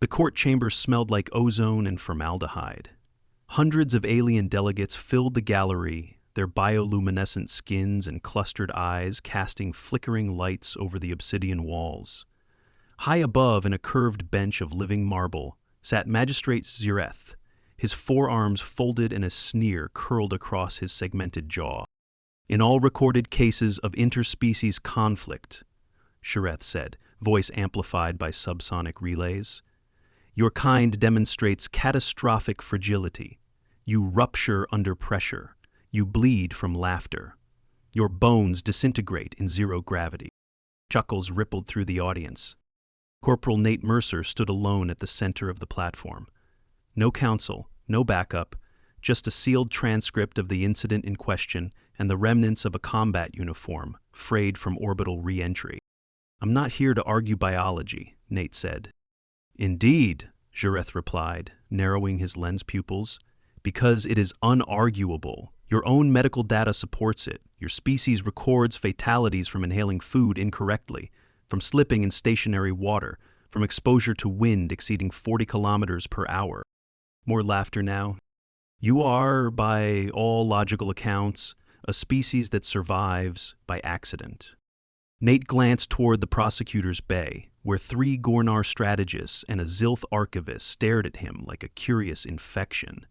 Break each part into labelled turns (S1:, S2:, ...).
S1: The court chamber smelled like ozone and formaldehyde. Hundreds of alien delegates filled the gallery, their bioluminescent skins and clustered eyes casting flickering lights over the obsidian walls. High above, in a curved bench of living marble, sat Magistrate Zireth, his forearms folded and a sneer curled across his segmented jaw. "In all recorded cases of interspecies conflict," Zireth said, voice amplified by subsonic relays, "your kind demonstrates catastrophic fragility. You rupture under pressure. You bleed from laughter. Your bones disintegrate in zero gravity." Chuckles rippled through the audience. Corporal Nate Mercer stood alone at the center of the platform. No counsel, no backup, just a sealed transcript of the incident in question and the remnants of a combat uniform, frayed from orbital re-entry. "I'm not here to argue biology," Nate said. "Indeed," Zireth replied, narrowing his lens pupils, "because it is unarguable. Your own medical data supports it. Your species records fatalities from inhaling food incorrectly, from slipping in stationary water, from exposure to wind exceeding 40 kilometers per hour." More laughter now. "You are, by all logical accounts, a species that survives by accident." Nate glanced toward the prosecutor's bay, where 3 Gornar strategists and a Zilth archivist stared at him like a curious infection.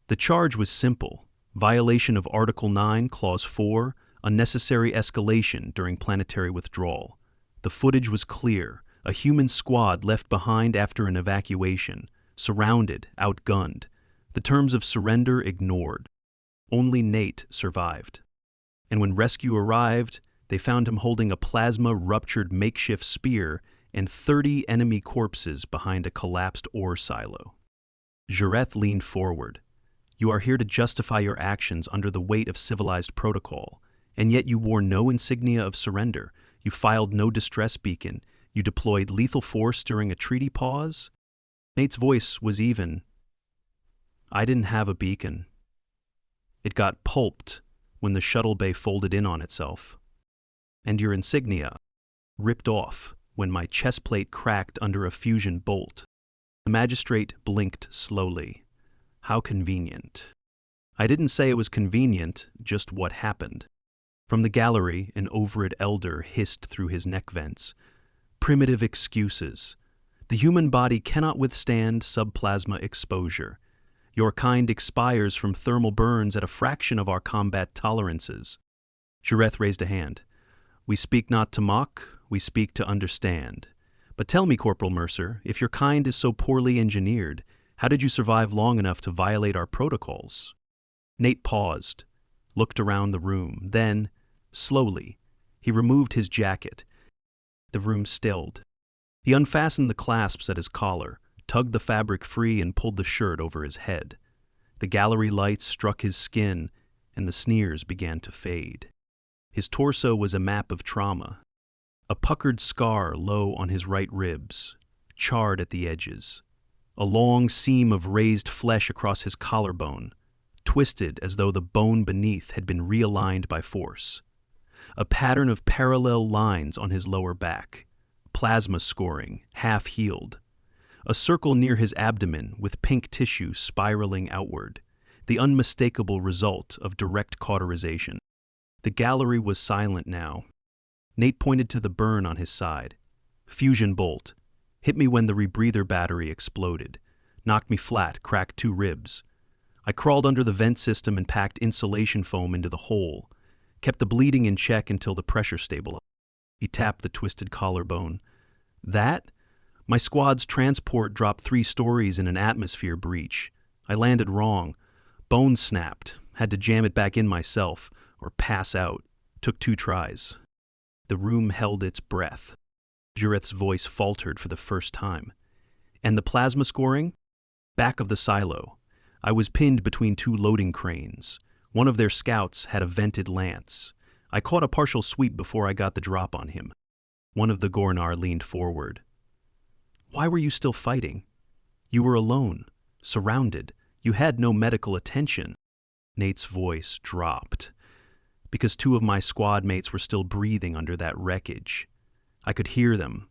S1: The charge was simple: violation of Article 9, Clause 4, unnecessary escalation during planetary withdrawal. The footage was clear: a human squad left behind after an evacuation, surrounded, outgunned, the terms of surrender ignored. Only Nate survived. And when rescue arrived, they found him holding a plasma-ruptured makeshift spear and 30 enemy corpses behind a collapsed ore silo. Zireth leaned forward. "You are here to justify your actions under the weight of civilized protocol, and yet you wore no insignia of surrender. You filed no distress beacon. You deployed lethal force during a treaty pause." Nate's voice was even. "I didn't have a beacon. It got pulped when the shuttle bay folded in on itself. And your insignia ripped off when my chest plate cracked under a fusion bolt." The magistrate blinked slowly. "How convenient." "I didn't say it was convenient, just what happened." From the gallery, an overed elder hissed through his neck vents. "Primitive excuses. The human body cannot withstand subplasma exposure. Your kind expires from thermal burns at a fraction of our combat tolerances." Zireth raised a hand. "We speak not to mock, we speak to understand. But tell me, Corporal Mercer, if your kind is so poorly engineered, how did you survive long enough to violate our protocols?" Nate paused, looked around the room, then, slowly, he removed his jacket. The room stilled. He unfastened the clasps at his collar, tugged the fabric free, and pulled the shirt over his head. The gallery lights struck his skin, and the sneers began to fade. His torso was a map of trauma. A puckered scar low on his right ribs, charred at the edges. A long seam of raised flesh across his collarbone, twisted as though the bone beneath had been realigned by force. A pattern of parallel lines on his lower back, plasma scoring, half-healed. A circle near his abdomen with pink tissue spiraling outward, the unmistakable result of direct cauterization. The gallery was silent now. Nate pointed to the burn on his side. "Fusion bolt. Hit me when the rebreather battery exploded. Knocked me flat, cracked 2 ribs. I crawled under the vent system and packed insulation foam into the hole. Kept the bleeding in check until the pressure stabilized." He tapped the twisted collarbone. "That? My squad's transport dropped 3 stories in an atmosphere breach. I landed wrong. Bone snapped. Had to jam it back in myself, or pass out. Took 2 tries." The room held its breath. Zireth's voice faltered for the first time. "And the plasma scoring?" "Back of the silo. I was pinned between 2 loading cranes. One of their scouts had a vented lance. I caught a partial sweep before I got the drop on him." One of the Gornar leaned forward. "Why were you still fighting? You were alone, surrounded. You had no medical attention." Nate's voice dropped. "Because 2 of my squad mates were still breathing under that wreckage. I could hear them.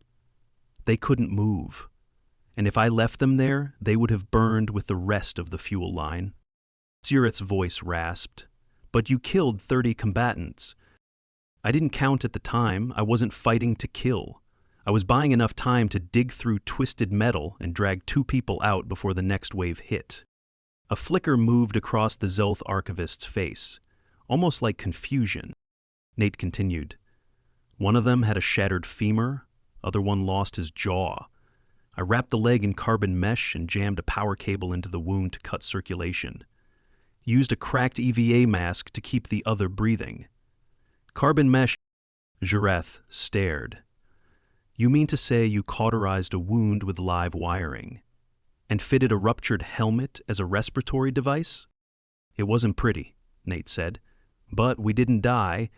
S1: They couldn't move. And if I left them there, they would have burned with the rest of the fuel line. Zurith's voice rasped. But you killed 30 combatants. I didn't count at the time. I wasn't fighting to kill. I was buying enough time to dig through twisted metal and drag 2 people out before the next wave hit. A flicker moved across the Zelth archivist's face, almost like confusion. Nate continued. One of them had a shattered femur, other one lost his jaw. I wrapped the leg in carbon mesh and jammed a power cable into the wound to cut circulation. Used a cracked EVA mask to keep the other breathing. Carbon mesh. Jareth stared. You mean to say you cauterized a wound with live wiring and fitted a ruptured helmet as a respiratory device? It wasn't pretty, Nate said, but we didn't die.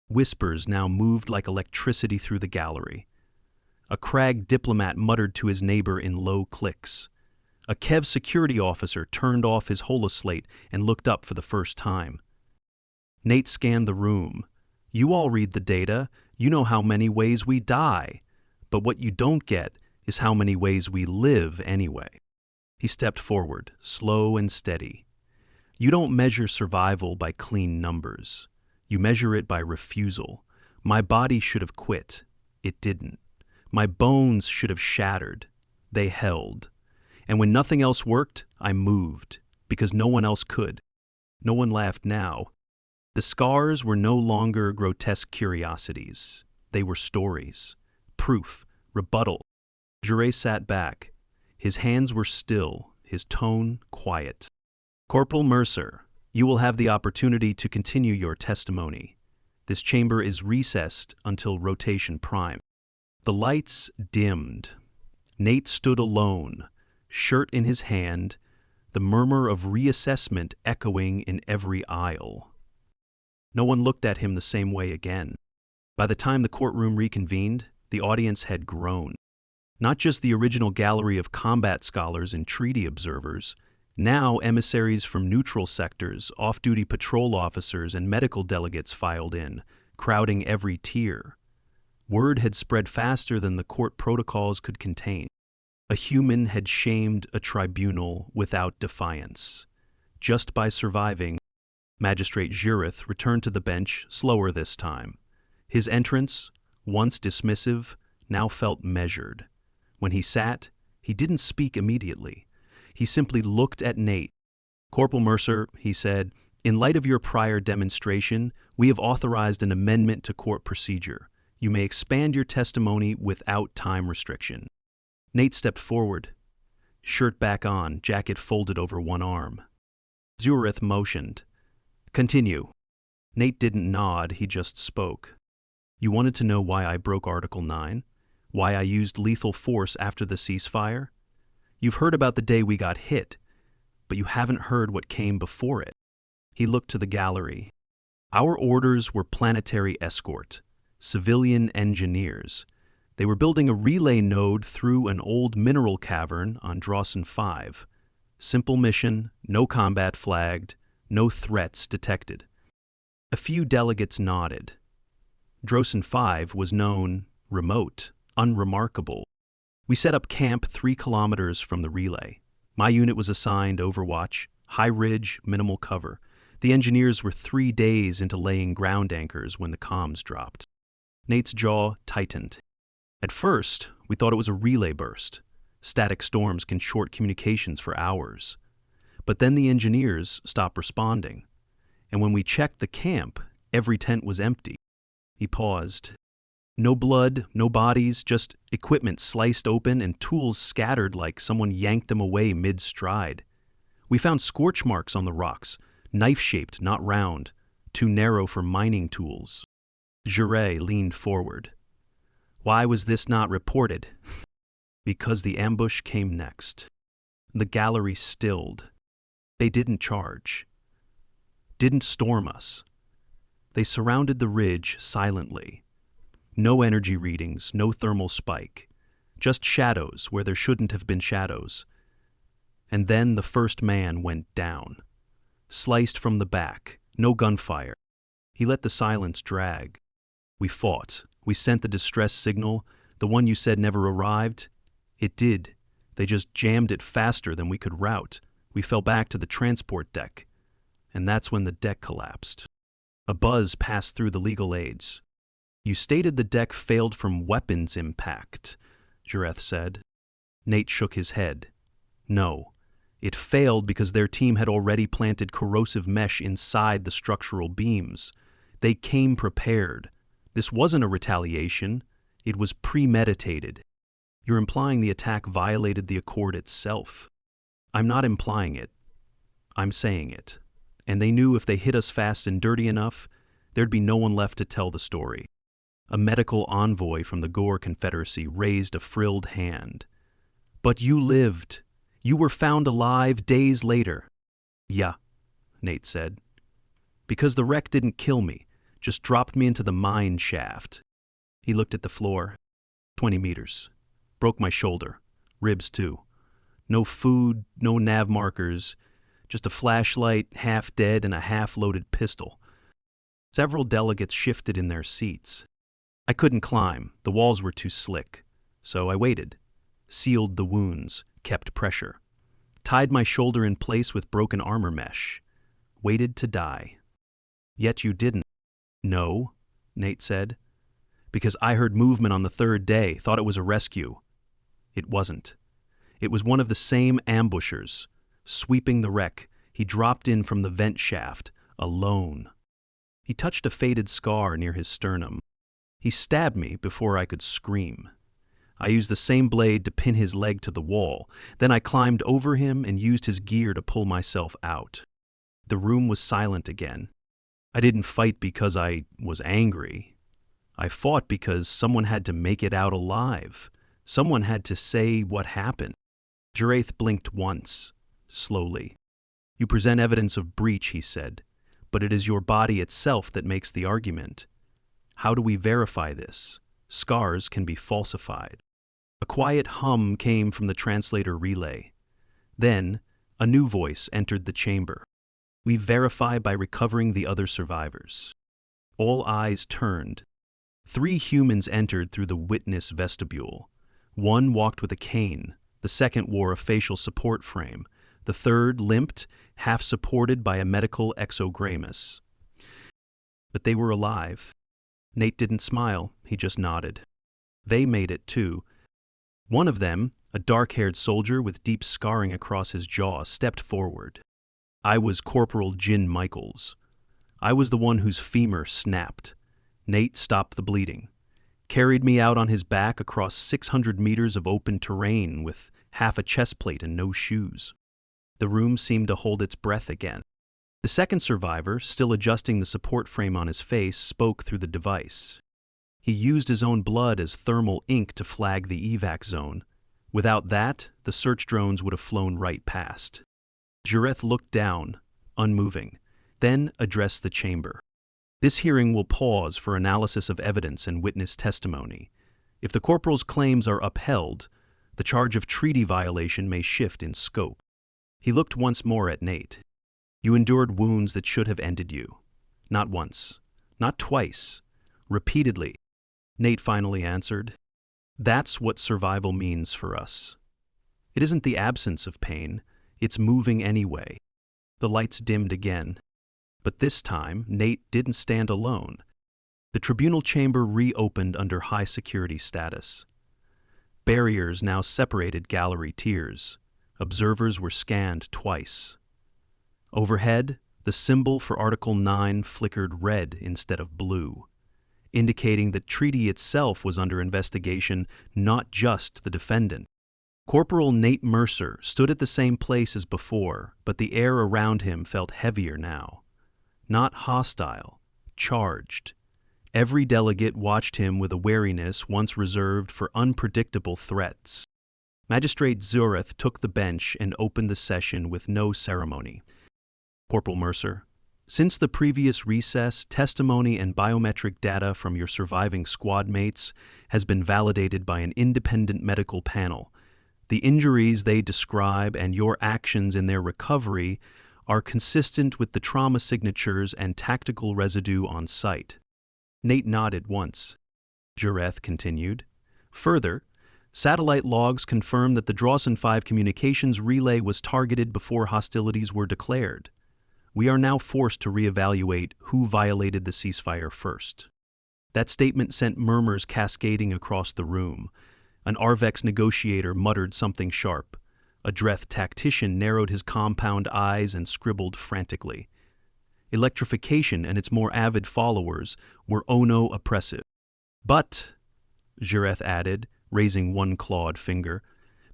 S1: Whispers now moved like electricity through the gallery. A Crag diplomat muttered to his neighbor in low clicks. A Kev security officer turned off his holoslate and looked up for the first time. Nate scanned the room. You all read the data. You know how many ways we die. But what you don't get is how many ways we live anyway. He stepped forward, slow and steady. You don't measure survival by clean numbers. You measure it by refusal. My body should have quit. It didn't. My bones should have shattered. They held. And when nothing else worked, I moved, because no one else could. No one laughed now. The scars were no longer grotesque curiosities. They were stories. Proof. Rebuttal. Jure sat back. His hands were still, his tone quiet. Corporal Mercer, you will have the opportunity to continue your testimony. This chamber is recessed until rotation prime. The lights dimmed. Nate stood alone, shirt in his hand, the murmur of reassessment echoing in every aisle. No one looked at him the same way again. By the time the courtroom reconvened, the audience had grown. Not just the original gallery of combat scholars and treaty observers, now emissaries from neutral sectors, off-duty patrol officers, and medical delegates filed in, crowding every tier. Word had spread faster than the court protocols could contain. A human had shamed a tribunal without defiance. Just by surviving, Magistrate Jurith returned to the bench, slower this time. His entrance, once dismissive, now felt measured. When he sat, he didn't speak immediately. He simply looked at Nate. Corporal Mercer, he said, in light of your prior demonstration, we have authorized an amendment to court procedure. You may expand your testimony without time restriction. Nate stepped forward, shirt back on, jacket folded over one arm. Zurith motioned. Continue. Nate didn't nod, he just spoke. You wanted to know why I broke Article 9? Why I used lethal force after the ceasefire? You've heard about the day we got hit, but you haven't heard what came before it. He looked to the gallery. Our orders were planetary escort, civilian engineers. They were building a relay node through an old mineral cavern on Drawson 5. Simple mission, no combat flagged, no threats detected. A few delegates nodded. Drawson 5 was known, remote, unremarkable. We set up camp 3 kilometers from the relay. My unit was assigned Overwatch, high ridge, minimal cover. The engineers were 3 days into laying ground anchors when the comms dropped. Nate's jaw tightened. At first, we thought it was a relay burst. Static storms can short communications for hours. But then the engineers stopped responding. And when we checked the camp, every tent was empty. He paused. No blood, no bodies, just equipment sliced open and tools scattered like someone yanked them away mid-stride. We found scorch marks on the rocks, knife-shaped, not round, too narrow for mining tools. Jure leaned forward. Why was this not reported? Because the ambush came next. The gallery stilled. They didn't charge. Didn't storm us. They surrounded the ridge silently. No energy readings, no thermal spike. Just shadows where there shouldn't have been shadows. And then the first man went down. Sliced from the back, no gunfire. He let the silence drag. We fought. We sent the distress signal, the one you said never arrived. It did. They just jammed it faster than we could route. We fell back to the transport deck, and that's when the deck collapsed. A buzz passed through the legal aides. You stated the deck failed from weapons impact, Jareth said. Nate shook his head. No, it failed because their team had already planted corrosive mesh inside the structural beams. They came prepared. This wasn't a retaliation. It was premeditated. You're implying the attack violated the accord itself. I'm not implying it. I'm saying it. And they knew if they hit us fast and dirty enough, there'd be no one left to tell the story. A medical envoy from the Gore Confederacy raised a frilled hand. But you lived. You were found alive days later. Yeah, Nate said. Because the wreck didn't kill me, just dropped me into the mine shaft. He looked at the floor. 20 meters. Broke my shoulder. Ribs too. No food, no nav markers, just a flashlight, half dead, and a half-loaded pistol. Several delegates shifted in their seats. I couldn't climb. The walls were too slick. So I waited. Sealed the wounds. Kept pressure. Tied my shoulder in place with broken armor mesh. Waited to die. Yet you didn't. No, Nate said. Because I heard movement on the third day, thought it was a rescue. It wasn't. It was one of the same ambushers. Sweeping the wreck, he dropped in from the vent shaft, alone. He touched a faded scar near his sternum. He stabbed me before I could scream. I used the same blade to pin his leg to the wall. Then I climbed over him and used his gear to pull myself out. The room was silent again. I didn't fight because I was angry. I fought because someone had to make it out alive. Someone had to say what happened. Jareth blinked once, slowly. You present evidence of breach, he said, but it is your body itself that makes the argument. How do we verify this? Scars can be falsified. A quiet hum came from the translator relay. Then, a new voice entered the chamber. We verify by recovering the other survivors. All eyes turned. 3 humans entered through the witness vestibule. One walked with a cane. The second wore a facial support frame. The third limped, half supported by a medical exogramus. But they were alive. Nate didn't smile, he just nodded. They made it too. One of them, a dark-haired soldier with deep scarring across his jaw, stepped forward. I was Corporal Jin Michaels. I was the one whose femur snapped. Nate stopped the bleeding. Carried me out on his back across 600 meters of open terrain with half a chest plate and no shoes. The room seemed to hold its breath again. The second survivor, still adjusting the support frame on his face, spoke through the device. He used his own blood as thermal ink to flag the evac zone. Without that, the search drones would have flown right past. Jareth looked down, unmoving, then addressed the chamber. This hearing will pause for analysis of evidence and witness testimony. If the corporal's claims are upheld, the charge of treaty violation may shift in scope. He looked once more at Nate. You endured wounds that should have ended you. Not once, not twice, repeatedly. Nate finally answered. That's what survival means for us. It isn't the absence of pain, it's moving anyway. The lights dimmed again. But this time, Nate didn't stand alone. The tribunal chamber reopened under high security status. Barriers now separated gallery tiers. Observers were scanned twice. Overhead, the symbol for Article 9 flickered red instead of blue, indicating that treaty itself was under investigation, not just the defendant. Corporal Nate Mercer stood at the same place as before, but the air around him felt heavier now. Not hostile, charged. Every delegate watched him with a wariness once reserved for unpredictable threats. Magistrate Zureth took the bench and opened the session with no ceremony. Corporal Mercer, since the previous recess, testimony and biometric data from your surviving squad mates has been validated by an independent medical panel. The injuries they describe and your actions in their recovery are consistent with the trauma signatures and tactical residue on site. Nate nodded once. Jareth continued. Further, Satellite logs confirm that the Drawson 5 communications relay was targeted before hostilities were declared. We are now forced to reevaluate who violated the ceasefire first. That statement sent murmurs cascading across the room. An Arvex negotiator muttered something sharp. A Dreth tactician narrowed his compound eyes and scribbled frantically. Electrification and its more avid followers were Ono oppressive. But, Jareth added, raising one clawed finger,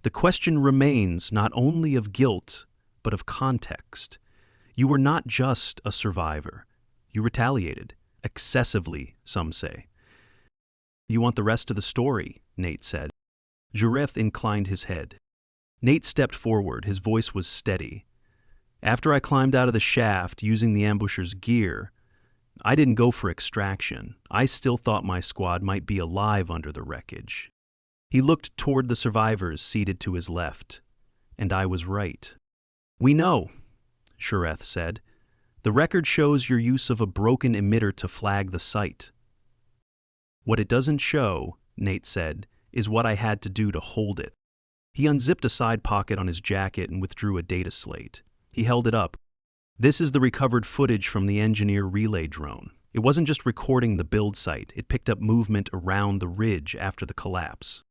S1: the question remains not only of guilt, but of context. You were not just a survivor. You retaliated. Excessively, some say. You want the rest of the story, Nate said. Jareth inclined his head. Nate stepped forward, his voice was steady. After I climbed out of the shaft using the ambusher's gear, I didn't go for extraction. I still thought my squad might be alive under the wreckage. He looked toward the survivors seated to his left, and I was right. We know, Jareth said. The record shows your use of a broken emitter to flag the site. What it doesn't show, Nate said, is what I had to do to hold it. He unzipped a side pocket on his jacket and withdrew a data slate. He held it up. This is the recovered footage from the engineer relay drone. It wasn't just recording the build site, it picked up movement around the ridge after the collapse.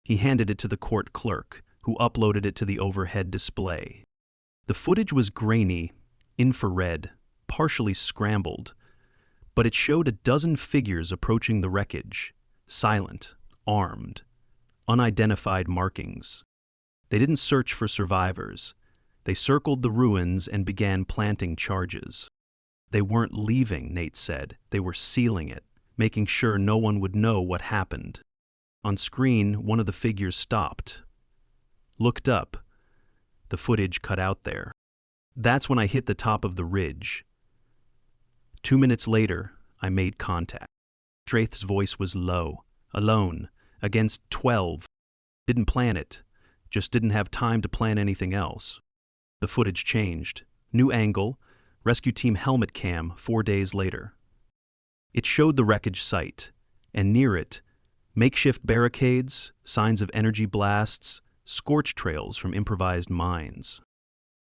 S1: He handed it to the court clerk, who uploaded it to the overhead display. The footage was grainy, infrared, partially scrambled, but it showed a dozen figures approaching the wreckage, silent, armed, unidentified markings. They didn't search for survivors. They circled the ruins and began planting charges. They weren't leaving, Nate said. They were sealing it, making sure no one would know what happened. On screen, one of the figures stopped, looked up. The footage cut out there. That's when I hit the top of the ridge. 2 minutes later, I made contact. Draith's voice was low, alone, against 12. Didn't plan it, just didn't have time to plan anything else. The footage changed. New angle, rescue team helmet cam 4 days later. It showed the wreckage site, and near it, makeshift barricades, signs of energy blasts, scorch trails from improvised mines.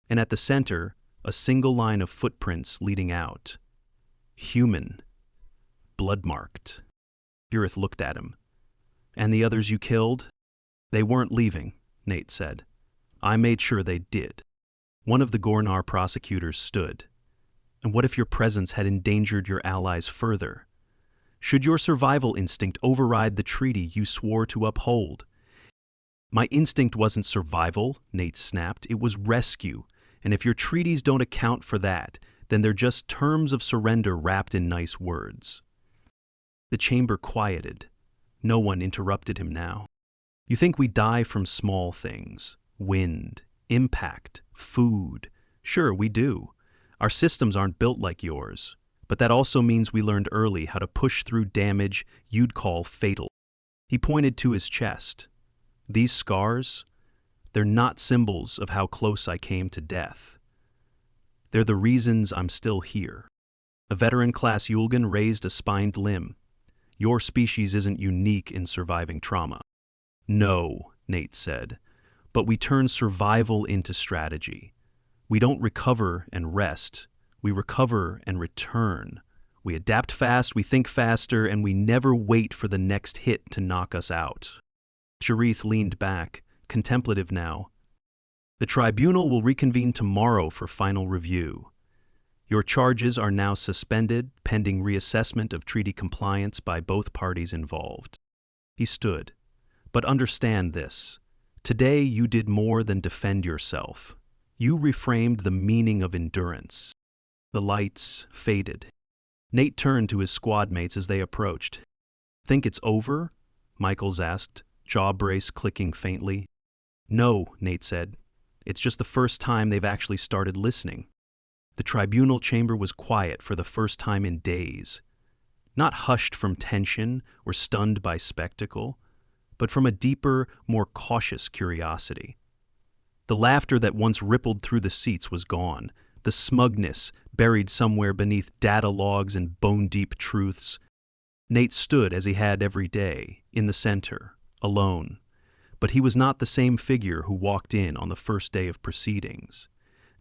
S1: And at the center, a single line of footprints leading out. Human. Blood-marked. Jareth looked at him. And the others you killed? They weren't leaving, Nate said. I made sure they did. One of the Gornar prosecutors stood. And what if your presence had endangered your allies further? Should your survival instinct override the treaty you swore to uphold? My instinct wasn't survival, Nate snapped. It was rescue. And if your treaties don't account for that, then they're just terms of surrender wrapped in nice words. The chamber quieted. No one interrupted him now. You think we die from small things? Wind, impact, food. Sure, we do. Our systems aren't built like yours. But that also means we learned early how to push through damage you'd call fatal. He pointed to his chest. These scars, they're not symbols of how close I came to death. They're the reasons I'm still here. A veteran-class Yulgan raised a spined limb. Your species isn't unique in surviving trauma. No, Nate said, but we turn survival into strategy. We don't recover and rest. We recover and return. We adapt fast, we think faster, and we never wait for the next hit to knock us out. Jareth leaned back, contemplative now. The tribunal will reconvene tomorrow for final review. Your charges are now suspended, pending reassessment of treaty compliance by both parties involved. He stood. But understand this. Today you did more than defend yourself. You reframed the meaning of endurance. The lights faded. Nate turned to his squad mates as they approached. Think it's over? Michaels asked, jaw brace clicking faintly. No, Nate said. It's just the first time they've actually started listening. The tribunal chamber was quiet for the first time in days. Not hushed from tension or stunned by spectacle, but from a deeper, more cautious curiosity. The laughter that once rippled through the seats was gone. The smugness buried somewhere beneath data logs and bone-deep truths. Nate stood as he had every day, in the center, alone. But he was not the same figure who walked in on the first day of proceedings.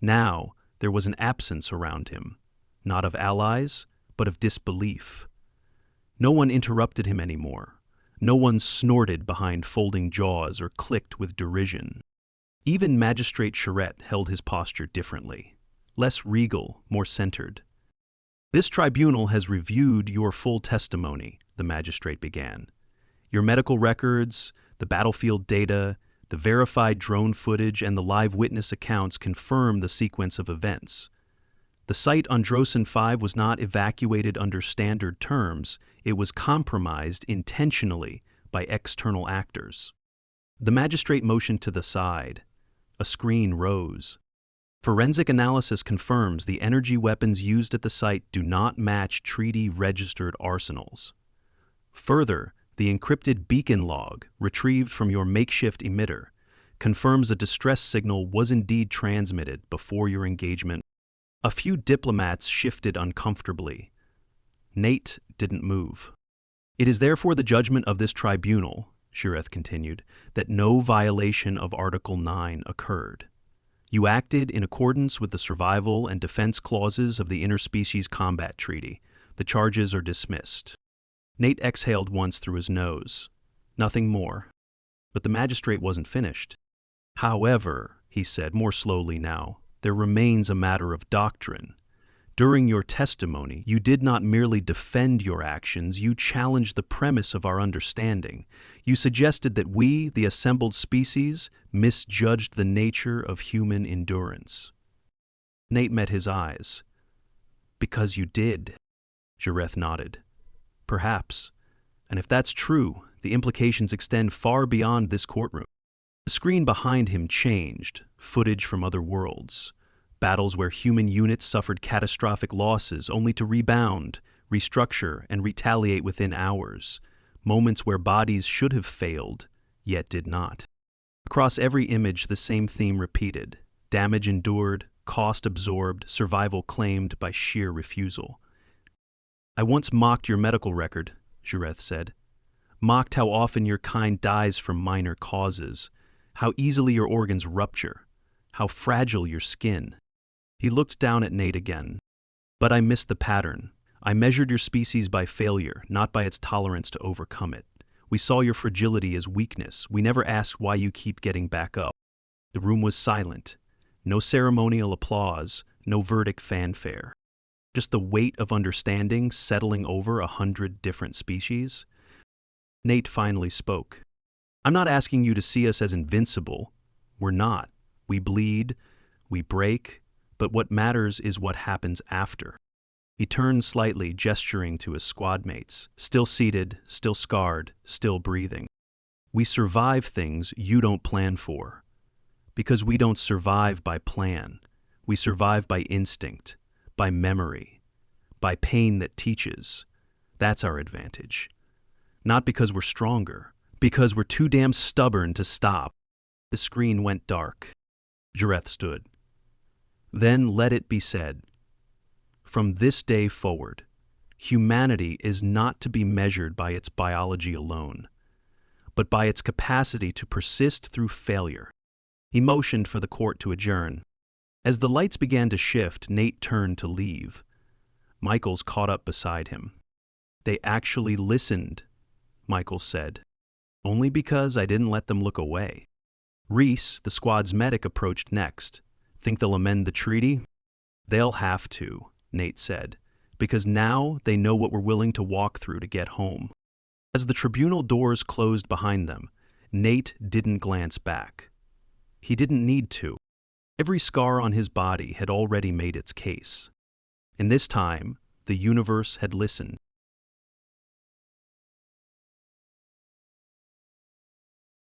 S1: Now there was an absence around him, not of allies, but of disbelief. No one interrupted him anymore. No one snorted behind folding jaws or clicked with derision. Even Magistrate Charette held his posture differently, less regal, more centered. "This tribunal has reviewed your full testimony," the magistrate began. "Your medical records, the battlefield data, the verified drone footage, and the live witness accounts confirm the sequence of events. The site on Drosen 5 was not evacuated under standard terms. It was compromised intentionally by external actors." The magistrate motioned to the side. A screen rose. "Forensic analysis confirms the energy weapons used at the site do not match treaty-registered arsenals. Further, the encrypted beacon log, retrieved from your makeshift emitter, confirms a distress signal was indeed transmitted before your engagement." A few diplomats shifted uncomfortably. Nate didn't move. "It is therefore the judgment of this tribunal," Charette continued, "that no violation of Article 9 occurred. You acted in accordance with the survival and defense clauses of the Interspecies Combat Treaty. The charges are dismissed." Nate exhaled once through his nose. Nothing more. But the magistrate wasn't finished. "However," he said more slowly now, "there remains a matter of doctrine. During your testimony, you did not merely defend your actions, you challenged the premise of our understanding. You suggested that we, the assembled species, misjudged the nature of human endurance." Nate met his eyes. "Because you did." Jareth nodded. "Perhaps. And if that's true, the implications extend far beyond this courtroom." The screen behind him changed, footage from other worlds. Battles where human units suffered catastrophic losses only to rebound, restructure, and retaliate within hours. Moments where bodies should have failed, yet did not. Across every image, the same theme repeated: damage endured, cost absorbed, survival claimed by sheer refusal. "I once mocked your medical record," Jareth said. "Mocked how often your kind dies from minor causes, how easily your organs rupture, how fragile your skin." He looked down at Nate again. "But I missed the pattern. I measured your species by failure, not by its tolerance to overcome it. We saw your fragility as weakness. We never asked why you keep getting back up." The room was silent. No ceremonial applause, no verdict fanfare. Just the weight of understanding settling over 100 different species. Nate finally spoke. "I'm not asking you to see us as invincible. We're not. We bleed, we break, but what matters is what happens after." He turned slightly, gesturing to his squad mates, still seated, still scarred, still breathing. "We survive things you don't plan for. Because we don't survive by plan. We survive by instinct, by memory, by pain that teaches. That's our advantage. Not because we're stronger, because we're too damn stubborn to stop." The screen went dark. Jareth stood. "Then let it be said. From this day forward, humanity is not to be measured by its biology alone, but by its capacity to persist through failure." He motioned for the court to adjourn. As the lights began to shift, Nate turned to leave. Michaels caught up beside him. "They actually listened," Michaels said. "Only because I didn't let them look away." Reese, the squad's medic, approached next. "Think they'll amend the treaty?" "They'll have to," Nate said, "because now they know what we're willing to walk through to get home." As the tribunal doors closed behind them, Nate didn't glance back. He didn't need to. Every scar on his body had already made its case. And this time, the universe had listened.